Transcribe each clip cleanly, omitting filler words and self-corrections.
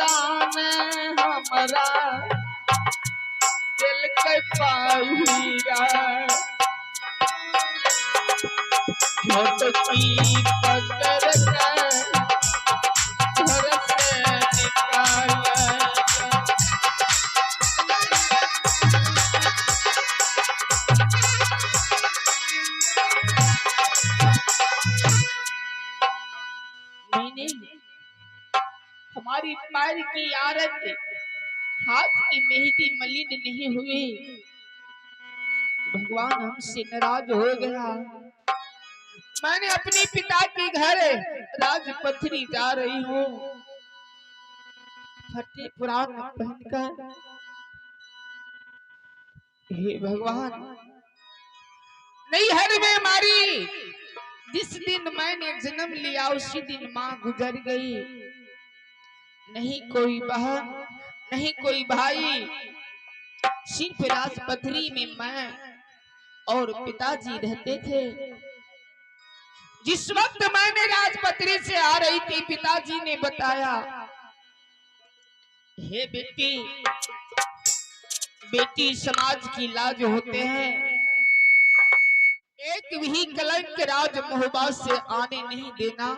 भगवान हमारा दिल के पाईरा झोटकी पकड़ के घर से निकाल हमारी पैर की आरत हाथ की मेहंदी मलिन नहीं हुई। भगवान हमसे नाराज हो गया। मैंने अपने पिता के घर राजपथरी जा रही हूँ फटे पुराण पहनकर। हे भगवान नैहर में मारी जिस दिन मैंने जन्म लिया उसी दिन माँ गुजर गई। नहीं कोई बहन नहीं कोई भाई, सिर्फ राजपथरी में मैं और पिताजी रहते थे। जिस वक्त मैंने राजपथरी से आ रही थी पिताजी ने बताया, हे बेटी बेटी समाज की लाज होते हैं, एक भी कलंक राज मोहब्बत से आने नहीं देना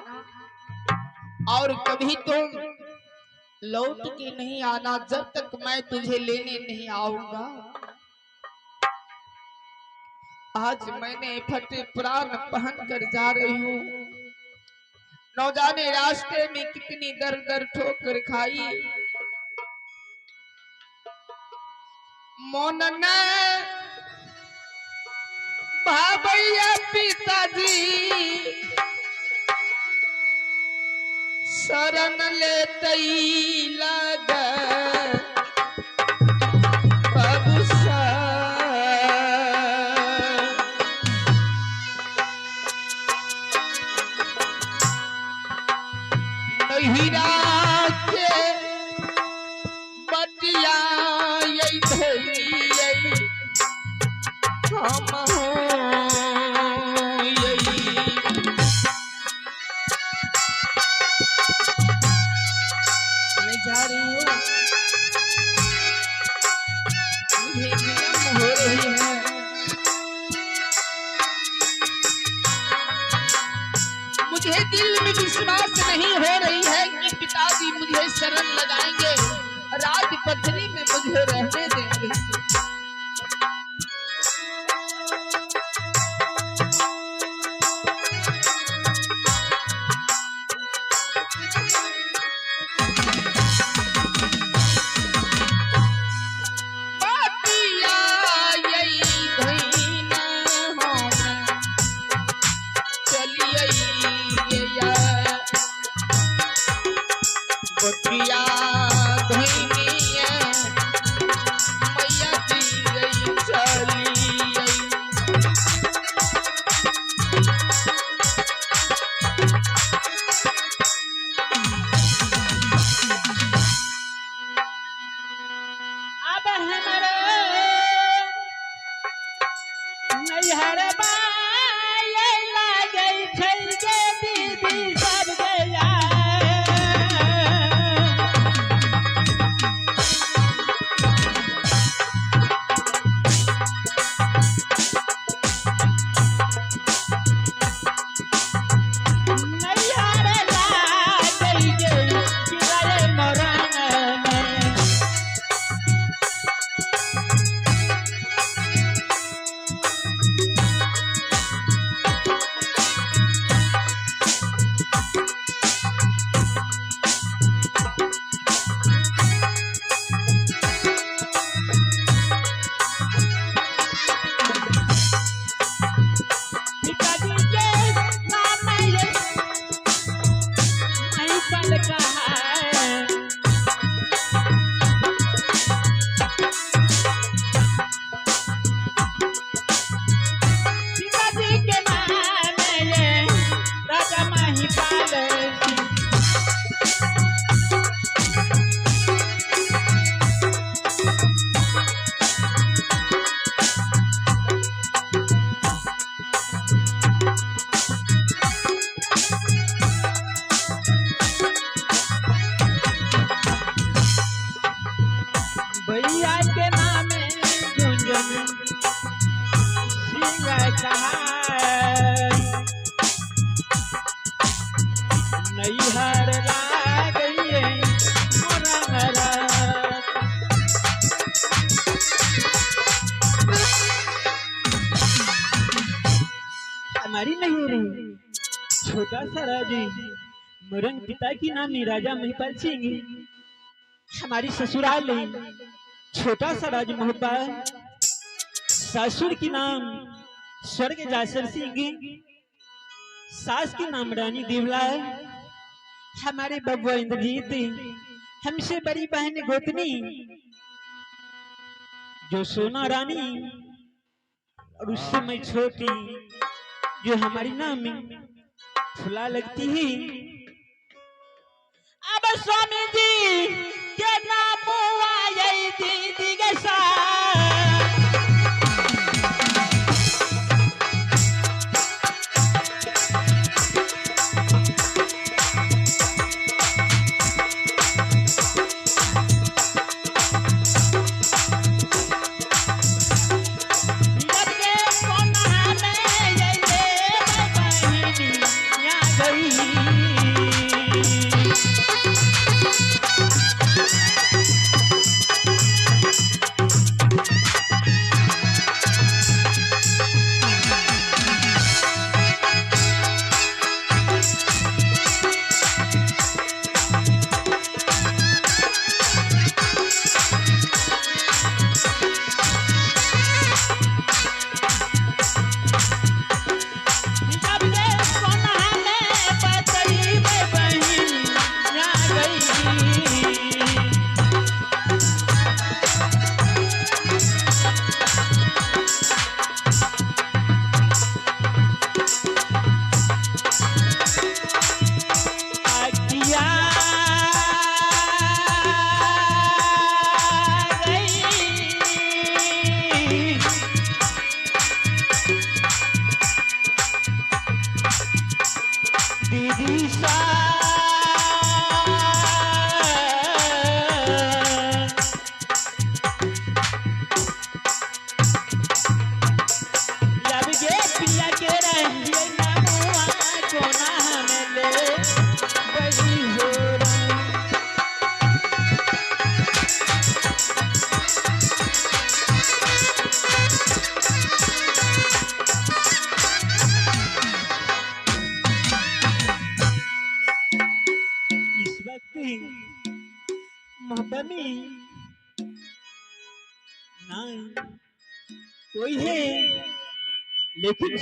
और कभी तुम लौट के नहीं आना जब तक मैं तुझे लेने नहीं आऊंगा। आज मैंने फटे प्राण पहन कर जा रही हूँ। न जाने रास्ते में कितनी दर दर ठोकर खाई। मोनन भाभैया पिताजी शरण लेते लग हीरा के बटिया हम जा रही हूँ। मुझे विलम्ब हो रही है। मुझे दिल में विश्वास नहीं हो रही है कि पिताजी मुझे शरण लगाएंगे, राजपथरी में मुझे रहने देंगे। बटिया हमारी नहीं रही छोटा सा राजी मुरंग पिता की नाम है राजा महिपाल सिंह। हमारी ससुराल छोटा सा राज मोहब्बत, ससुर की नाम स्वर्ग जासर सिंह, सास की नाम रानी देवला है। हमारे बबुआ इंद्रजीत, हमसे बड़ी बहन गोतनी जो सोना रानी, और उससे मैं छोटी जो हमारी नाम फुला लगती है। अब स्वामी जी के नाम आई दीदी के साथ मोहब्बत में कोई है, लेकिन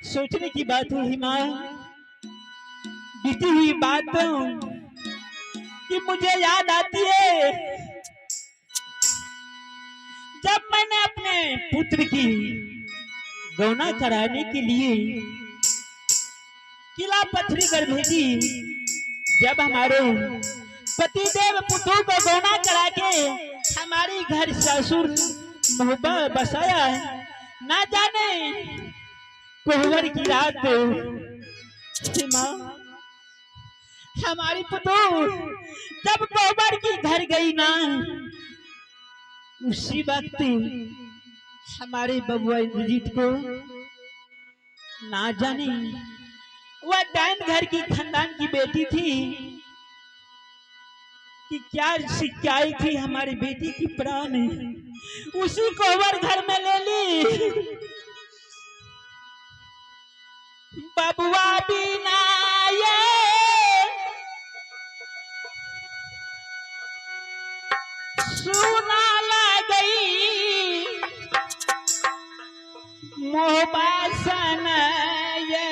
सोचने की बात है माँ, बीती हुई बात कि मुझे याद आती है जब मैंने अपने पुत्र की गौना कराने के लिए किला पत्थरी कर भेजी। जब हमारे पतिदेव पुत्र को गौना करा के हमारी घर ससुर मोहब्बत बसाया, ना जाने कोहबर की रात माँ हमारी पुतू जब कोहबर की घर गई ना, उसी वक्त हमारे बबुआ इंद्रजीत को ना जाने वह डैन घर की खानदान की बेटी थी कि क्या शिकायत थी हमारी बेटी की प्राण, उसी कोहबर घर में ले ली। बबुआ बिना ये सुना गई मोहबासन ये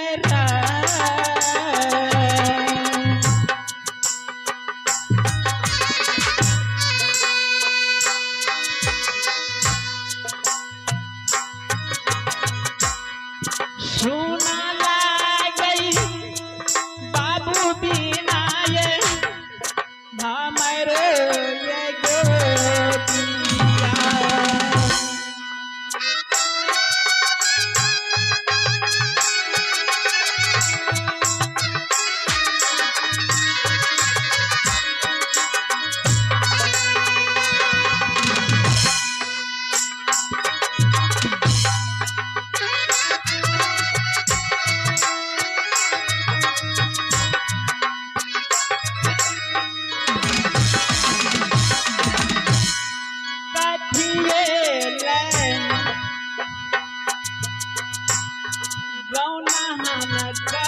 गौना हमका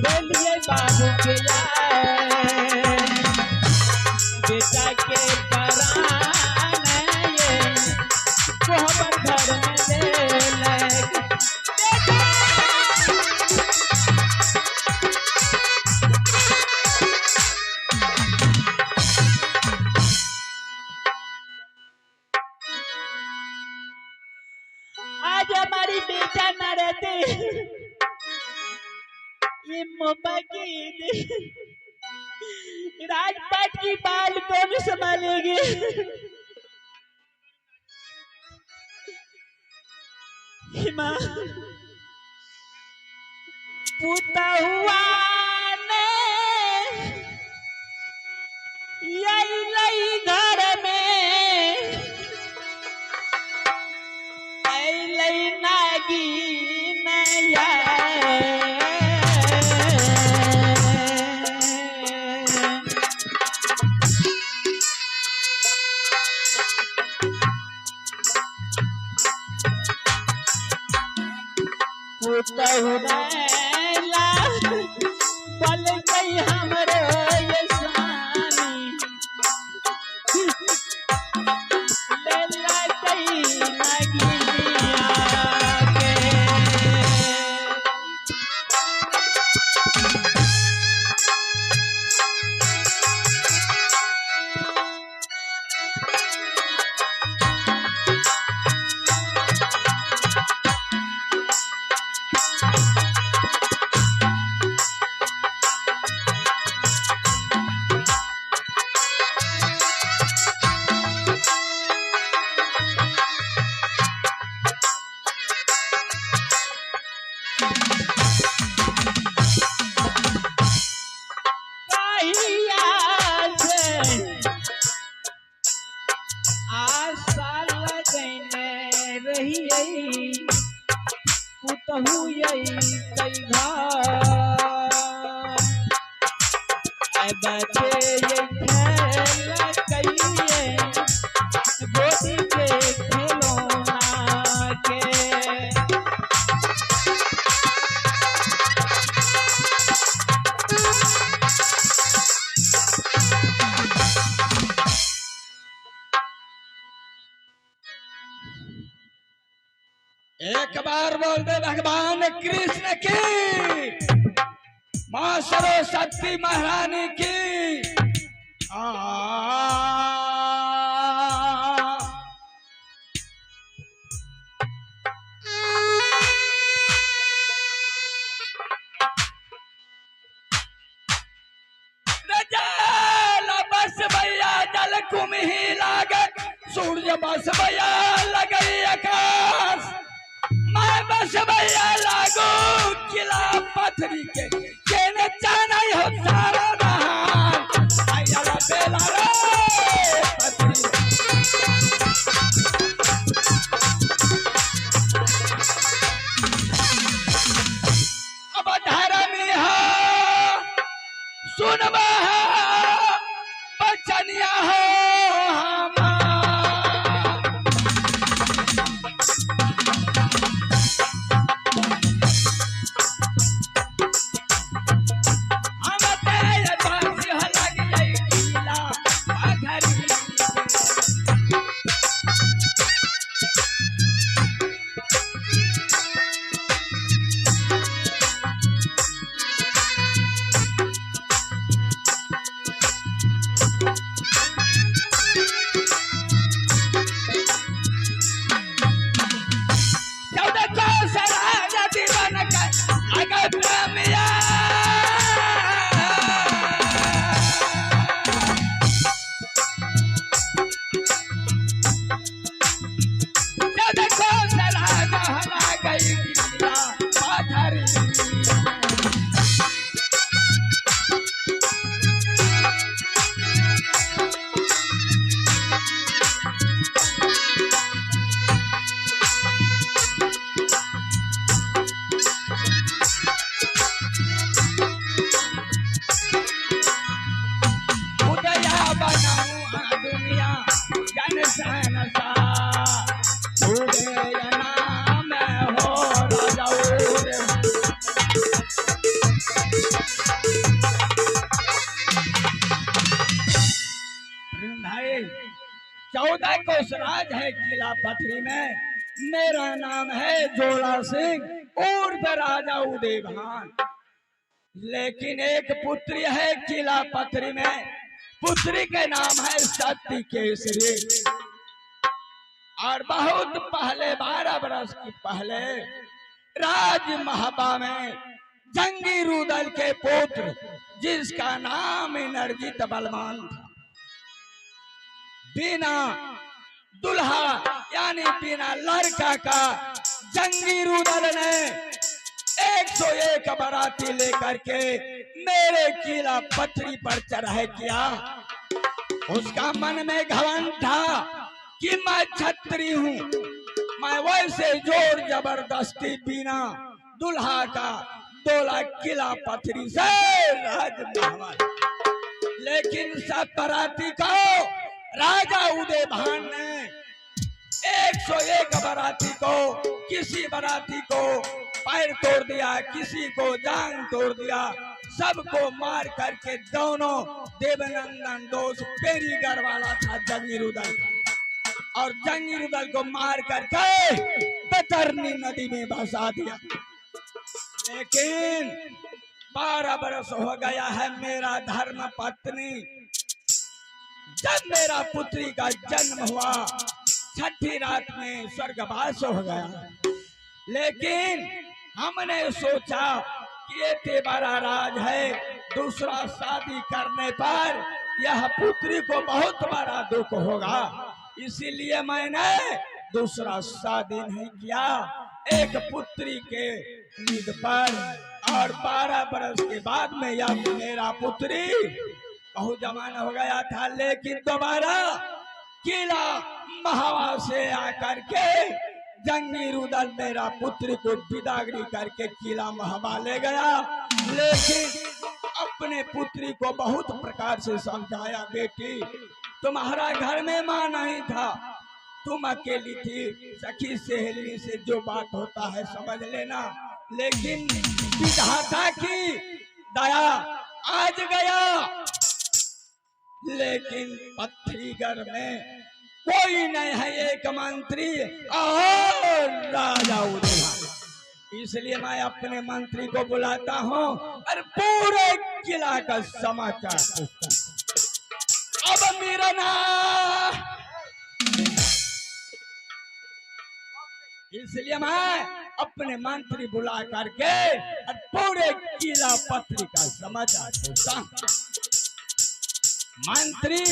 रेलिए बाबू के यार बेटा के परान ये कोहबर घर में ले लग आज हमारी बेटा न रहते ये मोपा की राजपाट की बाल कौन संभालेंगे? हिमा पुता हुआ ने यही लई घर में लई नागी नया पुतहुला बल गई हमरो ये स्वामी ले ला गई नगिया के आशा लगने रही पुतहु यही कई बचे ये खेल कई गोदी के खिलौना के एक बार बोल दे भगवान कृष्ण की, मां सरस्वती महारानी की। बस भैया जल कुम ही लागे, सूर्य बस भैया लगई आकाश, मैं बस भैया लागू किला पथरी के केने जाना हो सारा नहान भैया ला बेला रे पथरी। अब धरनी हो सुनबा बचनिया हो हम तेरे पास लग गई किला पथरी। राज है किला पथरी में। मेरा नाम है जोला सिंह उर्फ राजा उदय भान। लेकिन एक पुत्री है किला पथरी में, पुत्री के नाम है सती केसरी। और बहुत पहले 12 बरस की पहले राज महबा में जंगी रुदल के पुत्र जिसका नाम नरजित बलवान था, बिना दुल्हा यानी बिना लड़का का जंगी रुदल ने 101 बाराती लेकर के मेरे किला पथरी पर चढ़ाई किया। उसका मन में घमंड था कि मैं छत्री हूँ, मैं वैसे जोर जबरदस्ती बिना दुल्हा का 2 लाख किला पथरी से राजमहल। लेकिन सब बाराती को राजा उदय भान ने 101 बाराती को, किसी बाराती को पैर तोड़ दिया, किसी को जांग तोड़ दिया, सबको मार करके दोनों देवनंदन दोस्त पेरीगर वाला था जंगी रुदल, और जंगी रुदल को मार करके बैतरनी नदी में भसा दिया। लेकिन 12 बरस हो गया है मेरा धर्म पत्नी, जब मेरा पुत्री का जन्म हुआ 6ठी रात में स्वर्गवास हो गया। लेकिन हमने सोचा कि ये तेरा राज है, दूसरा शादी करने पर यह पुत्री को बहुत बड़ा दुख होगा, इसीलिए मैंने दूसरा शादी नहीं किया। एक पुत्री के निध पर और 12 बरस के बाद में यह मेरा पुत्री बहुत जमाना हो गया था। लेकिन दोबारा किला महवा से आकर के जंगी रुदल मेरा पुत्री को विदागरी करके किला महवा ले गया। लेकिन अपने पुत्री को बहुत प्रकार से समझाया, बेटी तुम्हारा घर में माँ नहीं था, तुम अकेली थी, सखी सहेली से जो बात होता है समझ लेना। लेकिन विधाता की दया आज गया, लेकिन पथरीगढ़ में कोई नहीं है, एक मंत्री और राजा उदय भान। इसलिए मैं अपने मंत्री को बुलाता हूँ और पूरे किला का समाचार पूछता हूँ। अब मेरा नाम, इसलिए मैं अपने मंत्री बुला करके और पूरे किला पथरी का समाचार पूछता हूँ। मंत्री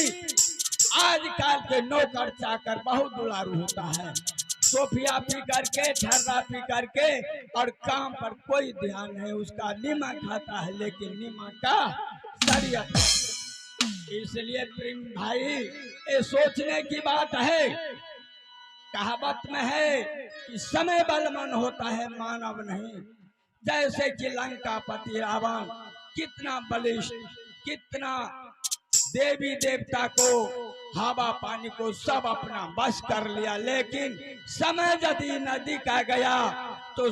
आजकल के नौकर चाकर बहुत दुलारू होता है, सोफिया पी करके, ठर्रा पी करके, और काम पर कोई ध्यान नहीं उसका, नीमक खाता है लेकिन नीमक का शरीयत। इसलिए प्रेम भाई ये सोचने की बात है, कहावत में है कि समय बलवान होता है मानव नहीं। जैसे कि लंकापति रावण कितना बलिष्ठ, कितना देवी देवता को, हवा पानी को सब अपना बस कर लिया, लेकिन समय यदि नदी का गया तो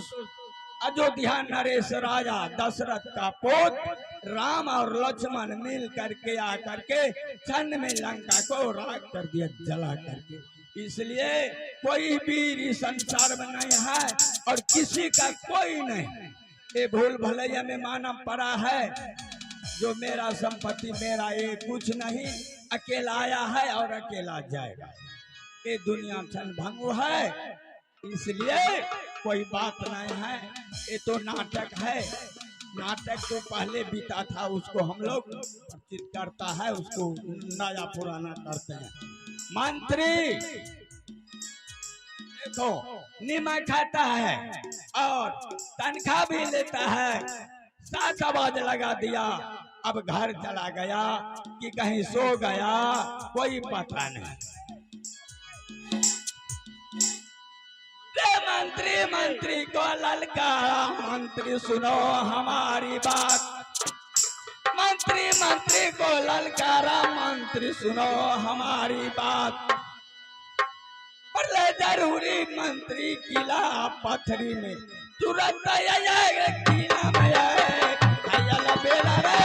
अयोध्या नरेश राजा दशरथ का पुत्र राम और लक्ष्मण मिल करके आकर के क्षण में लंका को राख कर दिया, जला करके। इसलिए कोई वीर इस संसार में नहीं है और किसी का कोई नहीं। ये भूल भलैया में मानव पड़ा है, जो मेरा संपत्ति मेरा, ये कुछ नहीं, अकेला आया है और अकेला जाएगा। ये दुनिया भंगु है, इसलिए कोई बात नहीं है। ये तो नाटक है, नाटक तो पहले बीता था, उसको हम लोग परिचित करता है, उसको नया पुराना करते हैं। मंत्री देखो नीमक खाता है और तनख्वाह भी लेता है, 7 आवाज लगा दिया, अब घर चला गया कि कहीं सो गया कोई पता नहीं। मंत्री मंत्री को ललकारा, मंत्री सुनो हमारी बात, मंत्री मंत्री को ललकारा, मंत्री सुनो हमारी बात। पर जरूरी मंत्री किला पथरी में तुरंत किला में बेला रे।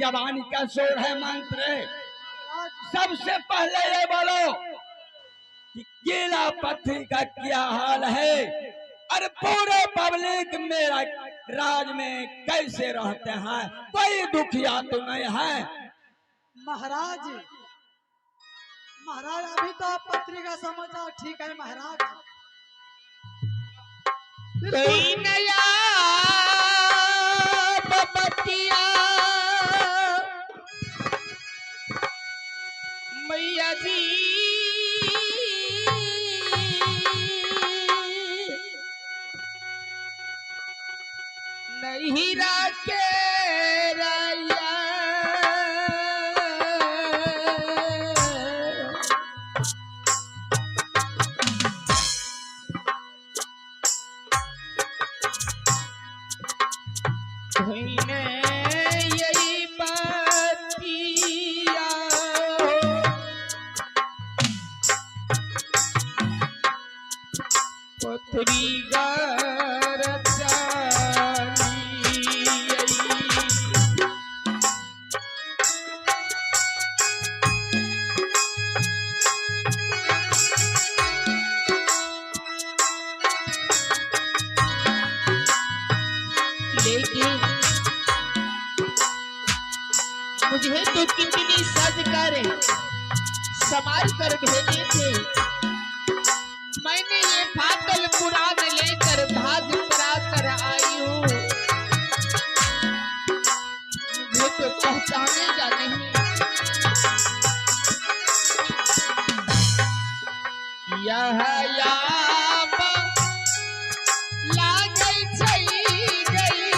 जवानी का शोर है मंत्र। सबसे पहले ये बोलो कि किला पत्थरी का क्या हाल है और पूरे पब्लिक मेरा राज में कैसे रहते हैं, कोई दुखिया तो नहीं है? महाराज महाराज अभी तो पत्रिका समाचार ठीक है महाराज। कोई नया बबतिया मैया जी नहीं राके राया कोइने यही बतिया पथरी लेकिन मुझे तो कितनी सज कर संभाल कर भेजे थे, मैंने ये फाटल पुराण लेकर भाग करा कर आई हूँ। मुझे तो पहचानेगा नहीं। यह याब लागल चली गई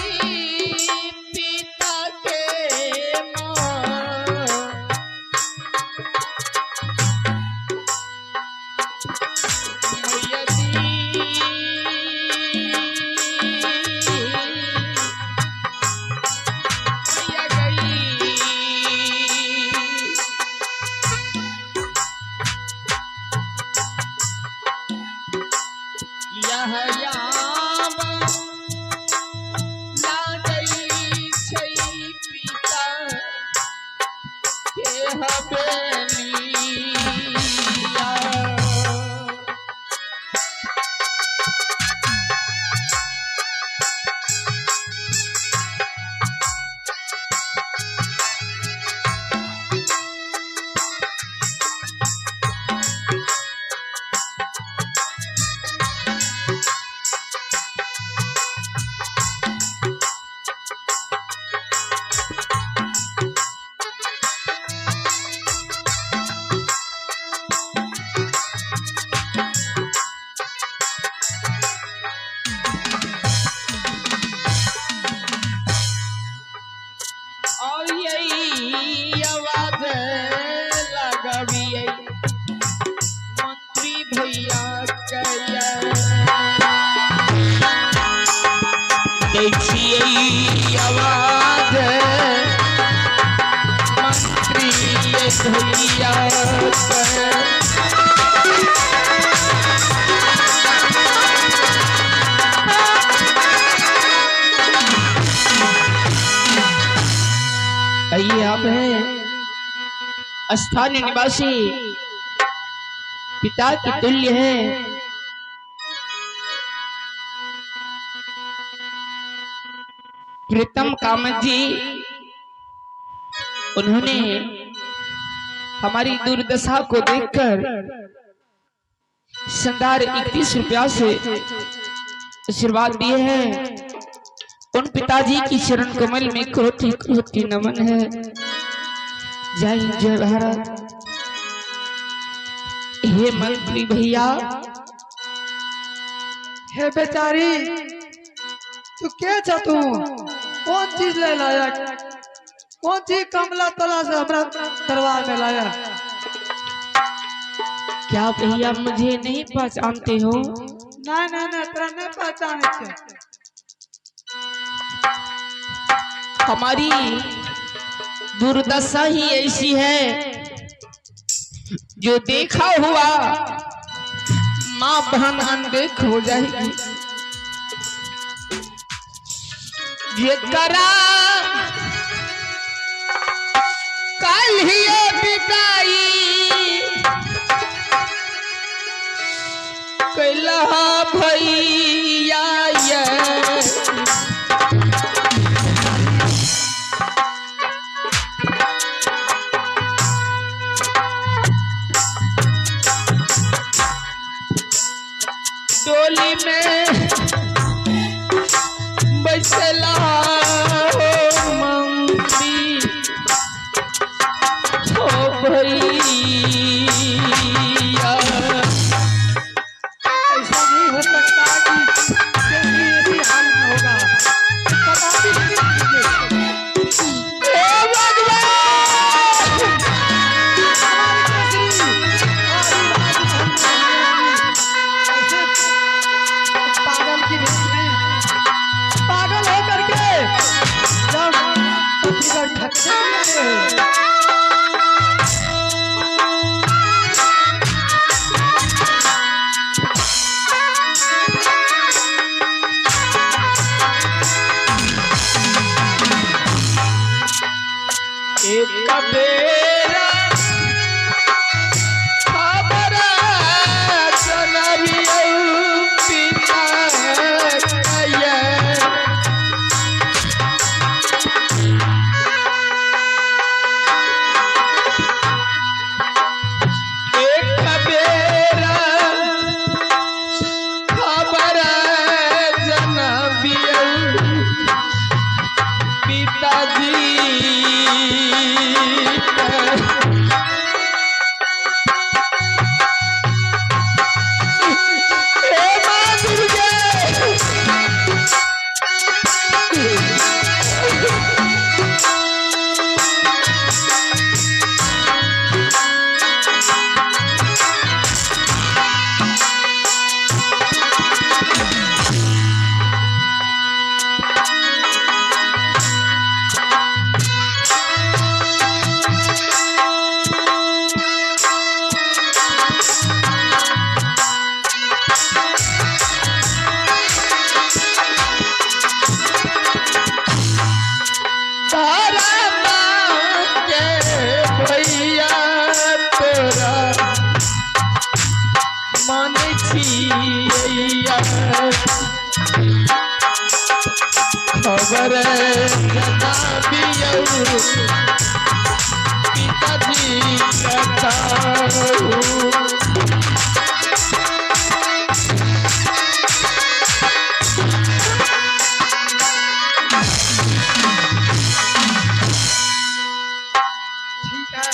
पिता के माँ। मैया जी मैया गई यह याब लागई छै पिता के हवेलिया। और यही आवाज लगावी मंत्री भैया कया देखिए आवाज मंत्री भैया कया। आइए आप हैं स्थानीय निवासी, पिता के तुल्य है। प्रीतम कामत जी, उन्होंने हमारी दुर्दशा को देखकर संदार 31 रुपया से आशीर्वाद दिए हैं। उन पिताजी की चरण कमल में कोटि कोटि नमन है। जय हिंद जय भारत। हे मंत्री भैया, हे बेचारी तू क्या चाहतू, कौन चीज ले लाया, कौन चीज कमला तला से हमरा दरबार में लाया? क्या भैया मुझे नहीं पहचानते हो? ना ना ना तेरा नहीं पहचाने छे। हमारी दुर्दशा ही ऐसी है, जो देखा हुआ माँ बहन अनदेख हो जाएगी। ये करा कालिए बिताई कैला भैया ये डोली में बैठला मम्मी हो भैया ऐसा नहीं हो सकता कि केसरी ऐसी हाल में होगा। पता भी नहीं मुझे। हे भगवान हमारी केसरी ऐसे पागल की भेष में पागल होकर के जब छत्तीसगढ़ ढकते हैं एक बेरा खबर सुनबियो पिता ये एक बेरा खबर सुनबियो पिताजी खबर पिताजी कथा ठीक है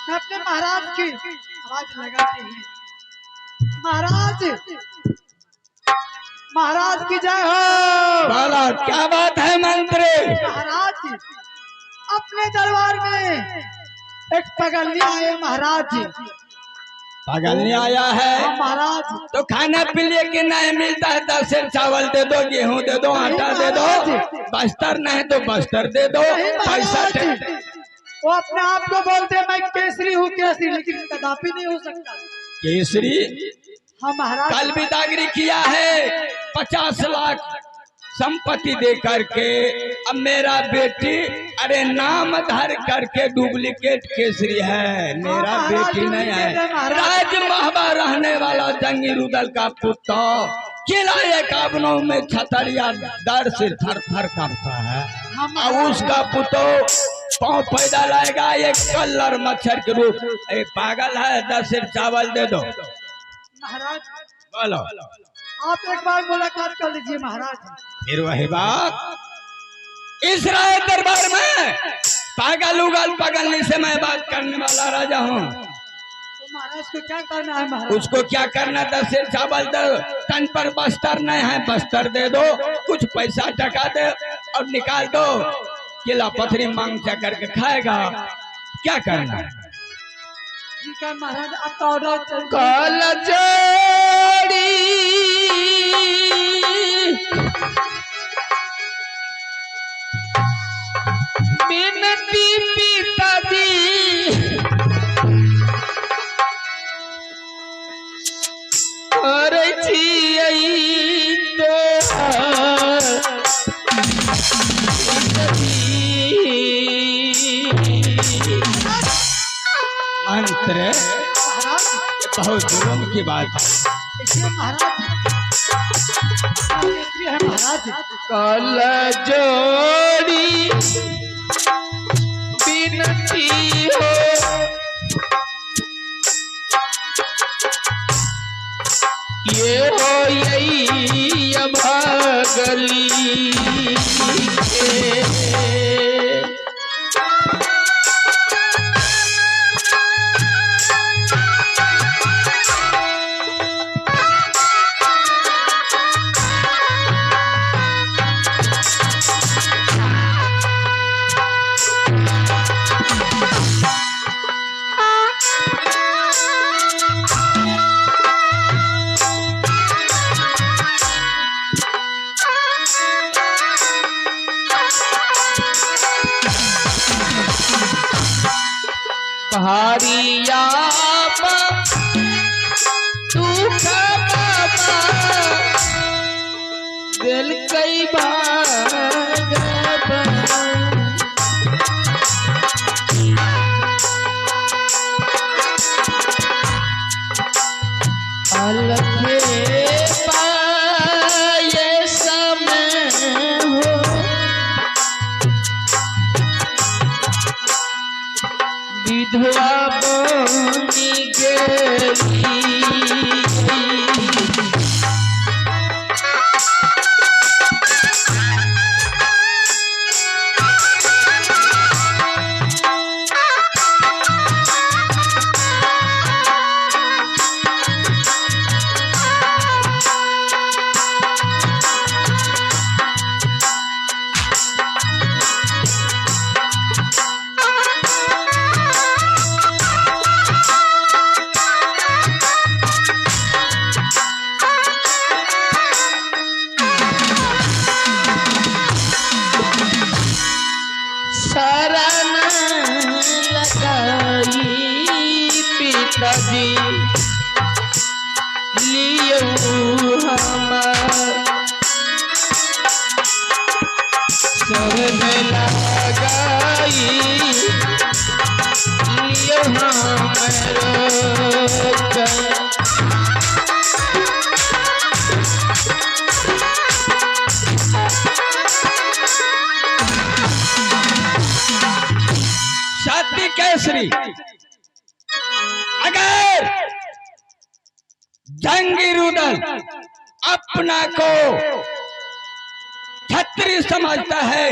मैं अपने महाराज की आवाज लगाते हैं। महाराज महाराज की जय हो। बाला क्या बात है मंत्री? महाराज अपने दरबार में एक पगलनी आए महाराज जी। पागल आया है हाँ, महाराज तो खाना पीने के नहीं मिलता है 10 सेर चावल दे दो, गेहूं दे दो, आटा दे दो, बस्तर नहीं तो बस्तर दे दो, नहीं पैसा महाराज वो अपने आप को बोलते मैं केसरी हूँ केसरी, लेकिन कदापि नहीं हो सकता। केसरी हाँ महाराज कल भी दागरी किया है 50 लाख संपत्ति दे करके। अब मेरा बेटी अरे नाम धर करके डुप्लीकेट केसरी है, मेरा बेटी नहीं है। राज महबा रहने वाला जंगी रुदल का पुत्र किला एकावनों में छतरिया दर से थर थर करता है। और उसका पुत्र पाँव पैदा लाएगा एक कलर मच्छर के रूप। पागल है, 10 सेर चावल दे दो। महाराज बोलो आप एक बार मुलाकात कर लीजिए महाराज। फिर वही बात, इस राय दरबार में पागल उगल पगलनी से मैं बात करने वाला राजा हूँ। तो महाराज को क्या करना है महाराज? उसको क्या करना, 10 सेर चावल दो, तन पर बस्तर नहीं है बस्तर दे दो, कुछ पैसा टका दे और निकाल दो। केला पथरी मांग चा करके खाएगा, क्या करना है? ठीक है महाराज आपका ऑर्डर कल जोड़ी बिनती पिताजी करे छियै तो पुत्र है, महाराज बहुत जुर्म की बात है। देखिए महाराज नेत्री है महाराज। कल जोड़ी बिनती हो ये हो यही अभागली के भारिया दुख बाबा दिल कई भाग अलगे पाए समय हो विधवा बनी गेली शरण लगाई पिताजी लियो हमार शरण लगाई लियो हमार सत्य केसरी अगर जंगीरुदल अपना को छत्री समझता है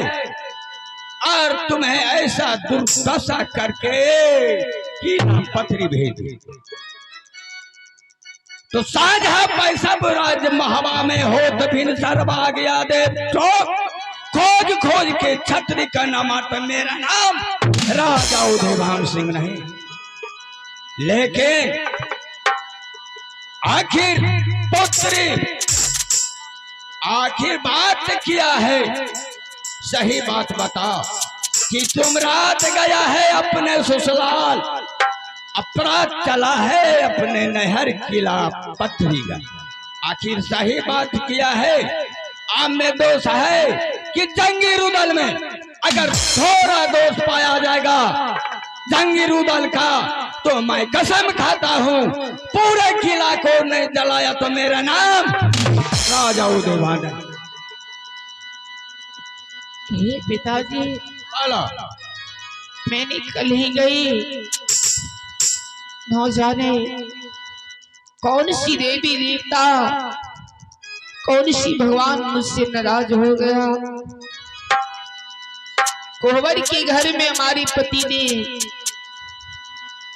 और तुम्हें ऐसा दुर्दशा करके कि पथरी भेज दे तो साझा पैसा राज महवा में हो तो भिन सर्वा गया दे तो खोज खोज के छत्री का नाम आता मेरा नाम राजा उदयभान सिंह नहीं, लेकिन आखिर पुत्री आखिर बात किया है, सही बात बता कि तुम रात गया है अपने ससुराल, अपराध चला है अपने नहर किला पथरी का, आखिर सही बात किया है। आप में दोष है कि जंगीरुदल में अगर थोड़ा दोष पाया जाएगा जंगीरुदल का तो मैं कसम खाता हूँ पूरे किला को नहीं जलाया तो मेरा नाम राजा उदयभान। हे पिताजी बोलो। मैंने कल ही गई न जाने कौन सी देवी देवता कौन सी भगवान मुझसे नाराज हो गया। कोहबर के घर में हमारे पति ने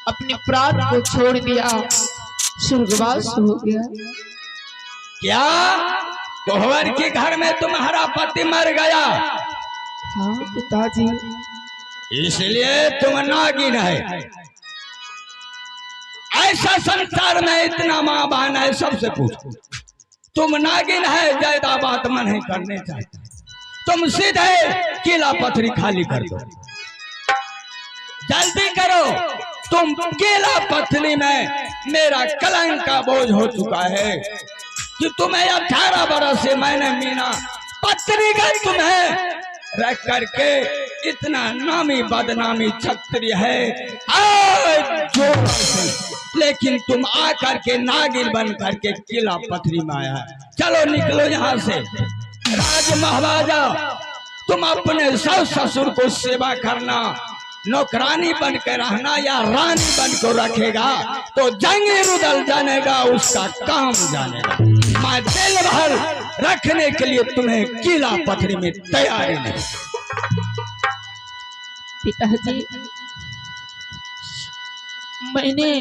अपने प्राण को छोड़ दिया, स्वर्गवास हो गया। क्या कोहबर के घर में तुम्हारा पति मर गया? हाँ पिताजी। इसलिए तुम नागिन है। ऐसा संसार में इतना माँ बहन है, सबसे पूछो तुम नागिन है, ज्यादा बात मन नहीं करने चाहते, तुम सीधे किला पथरी खाली कर दो, जल्दी करो। तुम किला पथरी में मेरा कलंक का बोझ हो चुका है कि तुम्हें 18 बरस से मैंने मीना पथरी गई तुम्हें रख करके इतना नामी बदनामी क्षत्रिय है आज जोर से, लेकिन तुम आकर के नागिन बन करके किला पथरी में आया। चलो निकलो यहाँ से। राज महाराजा तुम अपने सास ससुर को सेवा करना, नौकरानी बन के रहना या रानी बन को रखेगा तो जंगी रुदल जानेगा, उसका काम जानेगा। मैं दिल भर रखने के लिए तुम्हें किला पथरी में तैयारी नहीं। पिताजी, मैंने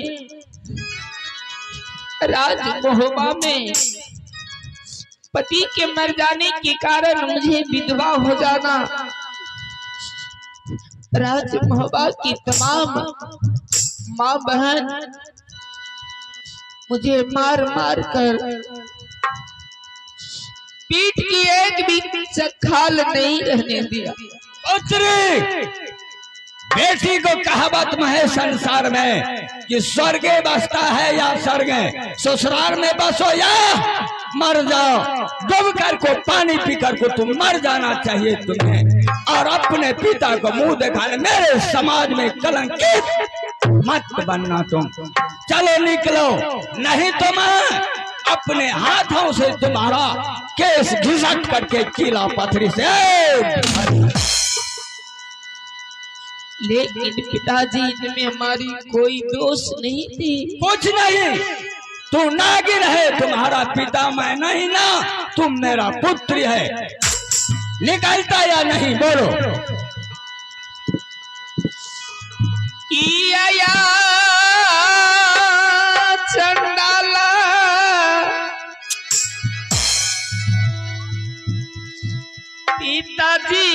राज मोहबा में पति के मर जाने के कारण मुझे विधवा हो जाना, राज मोहबा की तमाम माँ बहन मुझे मार मार कर पीठ की एक भी चखाल नहीं रहने दिया। बेटी को कहावत में है संसार में कि स्वर्गे बसता है या स्वर्गे, ससुराल में बसो या मर जाओ। डूब कर को पानी पीकर को तुम मर जाना चाहिए तुम्हें, और अपने पिता को मुंह दिखाने मेरे समाज में कलंकित मत बनना तुम। चलो निकलो, नहीं तो मैं अपने हाथों से तुम्हारा केस घिसट करके किला पथरी से। लेकिन पिताजी, इनमें हमारी कोई दोष नहीं थी। कुछ नहीं, तू नागिन है, तुम्हारा पिता मैं नहीं ना, तुम मेरा पुत्र है। निकलता या नहीं बोलो। किया चंडाला पिताजी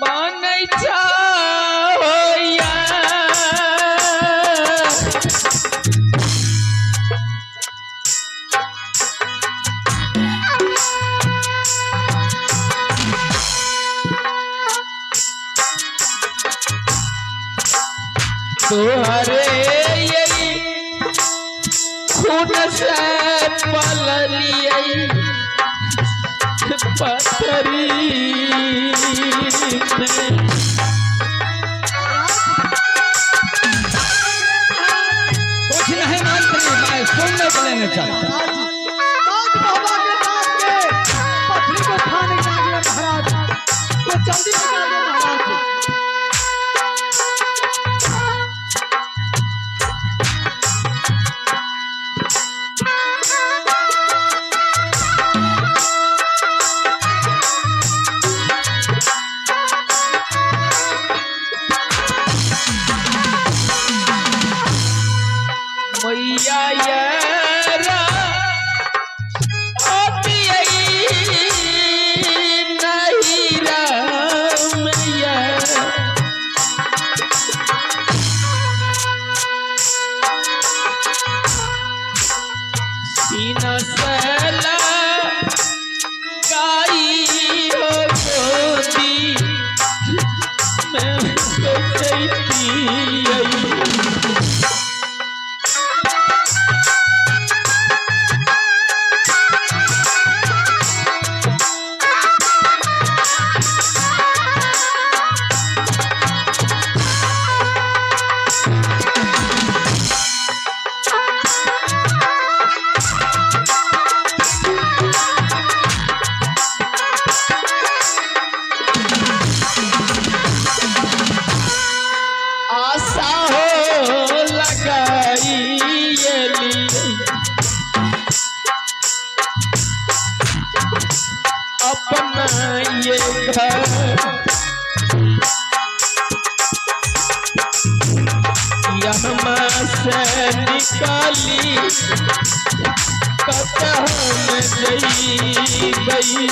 बनै छौया तोहरे यही खून से पललियै पथरी में। कुछ नहीं मंत्री, मैं सुनने को लेने चाहता हूँ। पथरी को खाने के आगे महाराज तो जल्दी निकाल दो महाराज। मैया यारा ओतियै नहीं रामैया, सीना से लगाई हो गोदी में सोचती अपना ये घर यहाँ से निकाली कतह में गई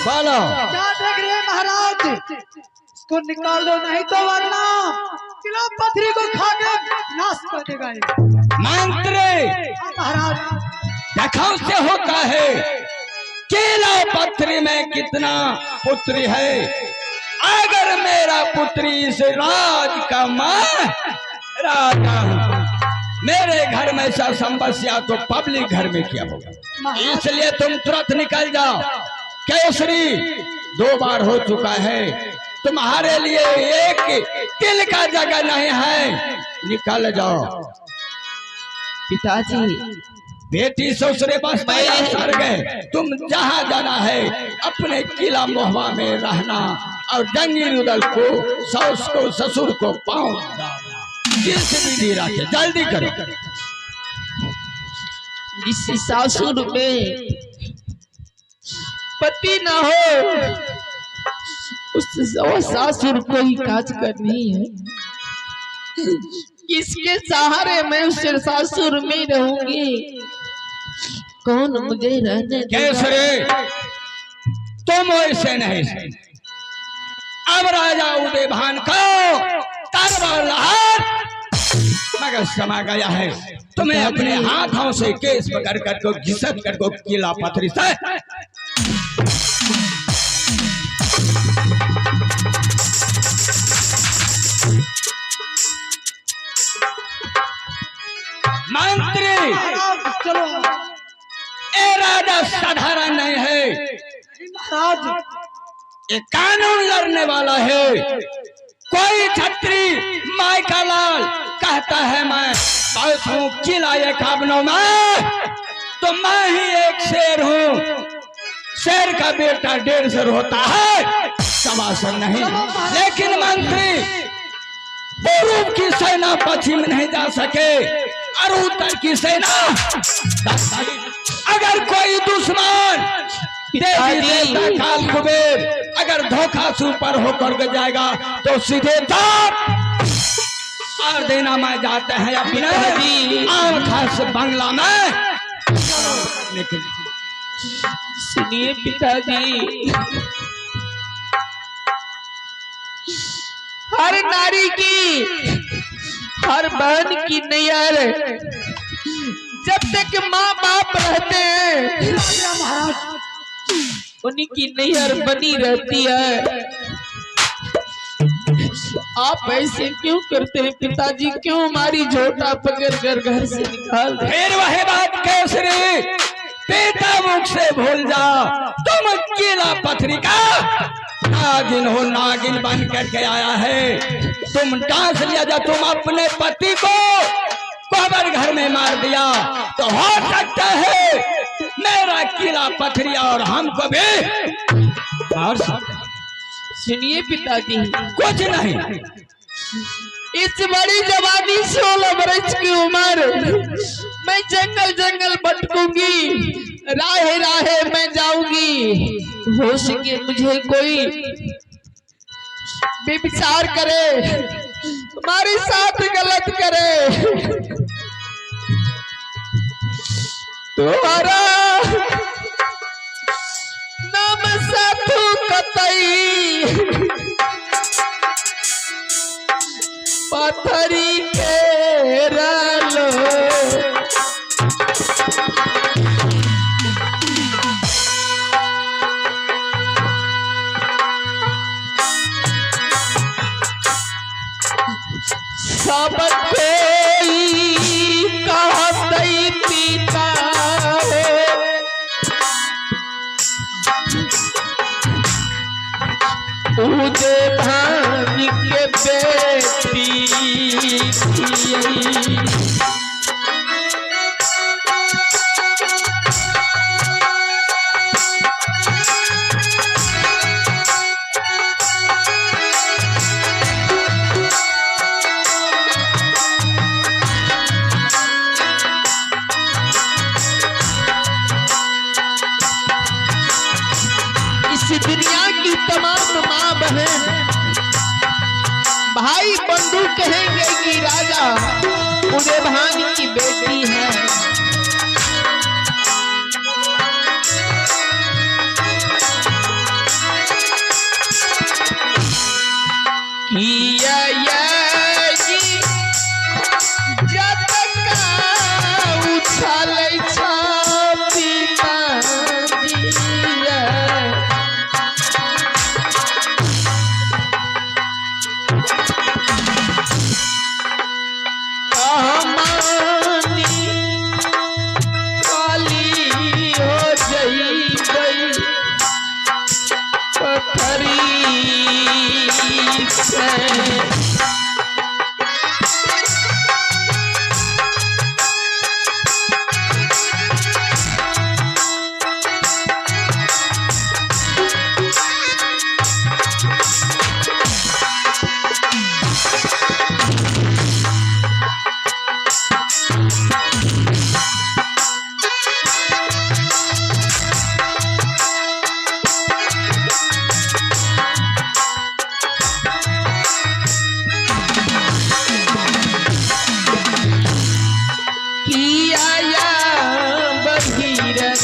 बोलो। क्या देख रहे हैं महाराज, इसको निकाल दो नहीं तो वरना किला पथरी को खा के नाश कर देगा ये। मंत्री महाराज देखो से होता है किला पथरी में कितना पुत्री है, अगर मेरा पुत्री इस राज का मैं राजा हूं, मेरे घर में ऐसा समस्या तो पब्लिक घर में क्या होगा। इसलिए तुम तुरंत निकल जाओ। केसरी 2 बार हो चुका है, तुम्हारे लिए एक तिल का जगह नहीं है, निकल जाओ। पिताजी, बेटी ससुरे बस सर गए, तुम जहाँ जाना है अपने किला मोहवा में रहना और जंगी रुदल को, सास को, ससुर को पाँव जिस विधि रखे, जल्दी करो। जिस सासुर में पति ना हो उस सासुर को ही काज करनी है। किसके सहारे मैं उस सासुर में रहूंगी? कौन मुझे रहने केसरी, तुम ऐसे नहीं। अब राजा उदयभान को तरवार लहर मगर समा गया है। तुम्हें अपने हाथों से केस पकड़ कर को घिसट कर को किला पथरी से मंत्री, चलो ए राजा साधारण नहीं है, महाराज। ये कानून लड़ने वाला है। कोई छत्री माई का लाल कहता है मैं बस हूँ किला ये काबनों में, तो मैं ही एक शेर हूँ। शेर का बेटा 1.5 शेर होता है, सवासन नहीं। लेकिन मंत्री, पूर्व की सेना पश्चिम नहीं जा सके और उत्तर की सेना अगर कोई दुश्मन काल कुबेर अगर धोखा सुपर होकर के जाएगा तो सीधे और देना में जाते हैं अपने खास बंगला में। सुनिए पिताजी, हर नारी की, हर बहन की नैयर जब तक माँ बाप रहते हैं उन्हीं की नैयर बनी रहती है। आप ऐसे क्यों करते हैं पिताजी? क्यों हमारी झोटा पकड़ कर घर से निकाल? फिर वही बात केसरी, पिता मुख से भूल जा। तुम किला पथरी का नागिन हो, नागिन बन करके आया है। तुम डांस लिया, जब तुम अपने पति को कोबर घर में मार दिया तो हो सकता है मेरा किला पथरी और हमको भी मार सकता। सुनिए पिताजी, कुछ नहीं, इस बड़ी जवानी 16 वर्ष की उम्र मैं जंगल जंगल भटकूंगी, राहे राहे मैं जाऊंगी। हो सके मुझे कोई बेविचार करे, हमारे साथ गलत करे, तुम्हारा नाम साधु कतई पथरी के रालो। सब कोई कहतई पिता उदयभान के बेटी थी। दुनिया की तमाम माँ बहन भाई बंधु कहेंगे कि राजा उदयभान की बेटी है। किया जब उछल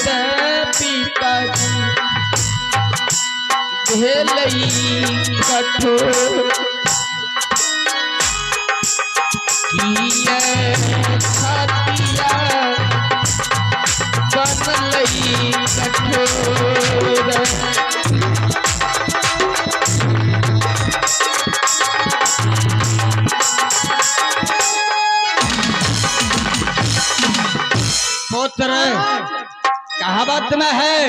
पिताजी भेलई कठोर किए छातिया बनलई कठोर। पुत्र, कहावत में है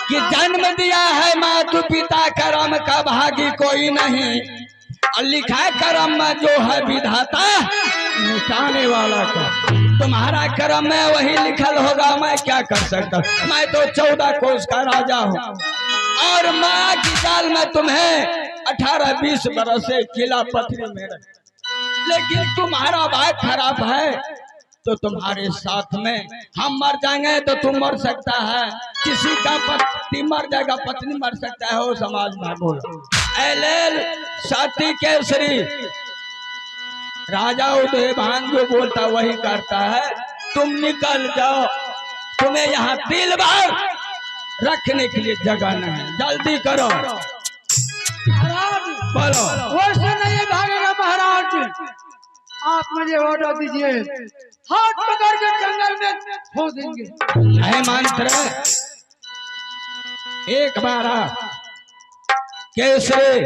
कि जन्म दिया है मातु पिता, कर्म का भागी कोई नहीं, और लिखा है कर्म में जो है विधाता मिटाने वाला का। तुम्हारा कर्म में वही लिखल होगा, मैं क्या कर सकता हूँ। मैं तो 14 कोस का राजा हूँ, और माँ की दाल में तुम्हें 18-20 बरस से किला पथरी में रख, लेकिन तुम्हारा भाई खराब है तो तुम्हारे साथ में हम मर जाएंगे तो तुम मर सकता है, किसी का पति मर जाएगा पत्नी मर सकता है, वो समाज में बोलो। एलेल सती केसरी राजा उदयभान जो बोलता वही करता है। तुम निकल जाओ, तुम्हें यहाँ 3 बार रखने के लिए जगह नहीं, जल्दी करो। बोलो। वैसे नहीं भागेगा महाराज, आप मुझे ऑर्डर दीजिए, हाथ पकड़ के जंगल में खो देंगे। है मंत्र एक बार केसरी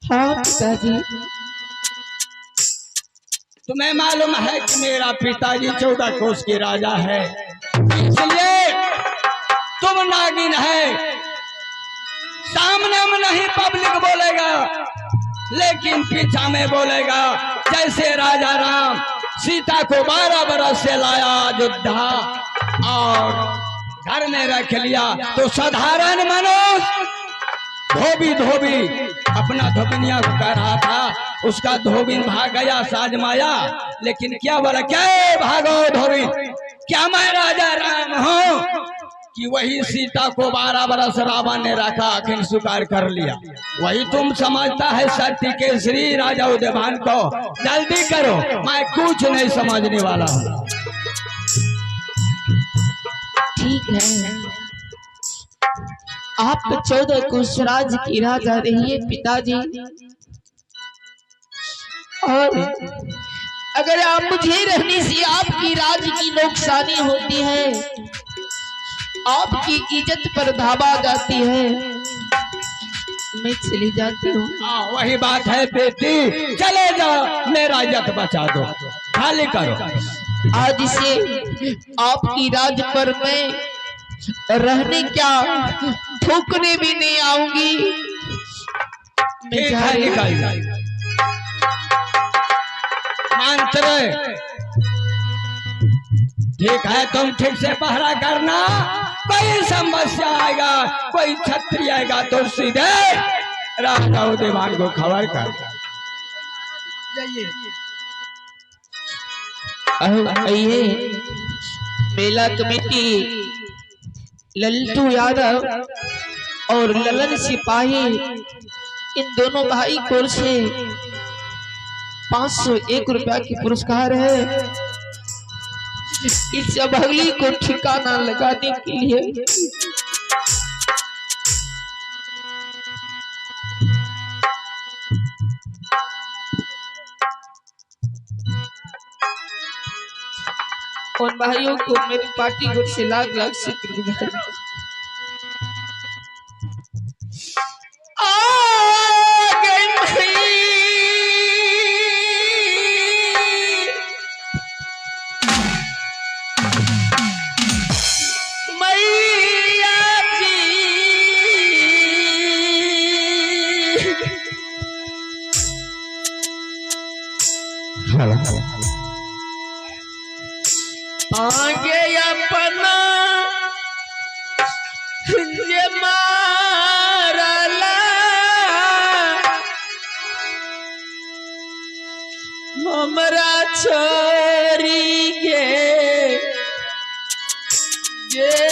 हाँ पिताजी। तुम्हें मालूम है कि मेरा पिताजी 14 कोस के राजा है, इसलिए तुम नागिन है, सामने में नहीं पब्लिक बोलेगा, लेकिन पीछा में बोलेगा। जैसे राजा राम सीता को 12 बरस से लाया अयोध्या और घर में रख लिया, तो साधारण मनुष्य धोबी अपना धोबिनिया को कर रहा था, उसका धोबिन भाग गया साजमाया, लेकिन क्या बोला, क्या भागो धोबिन, क्या मैं राजा राम हूँ कि वही सीता को 12 बरस रावण ने रखा, आखिर स्वीकार कर लिया। वही तुम समझता है सत्य केसरी राजा उदयभान को। जल्दी करो, मैं कुछ नहीं समझने वाला हूँ। ठीक है, आप 14 कोस राज की राजा रहिए पिताजी, और अगर आप मुझे रहने से आपकी राज की नुकसानी होती है, आपकी इज्जत पर धावा जाती है, मैं चली जाती हूँ। वही बात है बेटी, चले जाओ, मेरा इज्जत बचा दो, खाली करो। आज से आपकी राज पर मैं रहने क्या थूकने भी नहीं आऊंगी। मैं ठीक जा है, रही हूँ। निकल जाओ। मंत्र ठीक है, तुम ठीक से पहरा करना, कोई समस्या आएगा, कोई छत्री आएगा तो सीधे राजा उदयभान को खबर कर। आइए, मेला कमेटी लल्टू यादव और ललन सिपाही, इन दोनों भाई को से 501 रुपया की पुरस्कार है। इस अभगली को ठिकाना लगाने के लिए उन भाइयों को मेरी पार्टी ओर से लाख लाख शुक्र। आगे अपना जे मारला हमरा छोरी के जे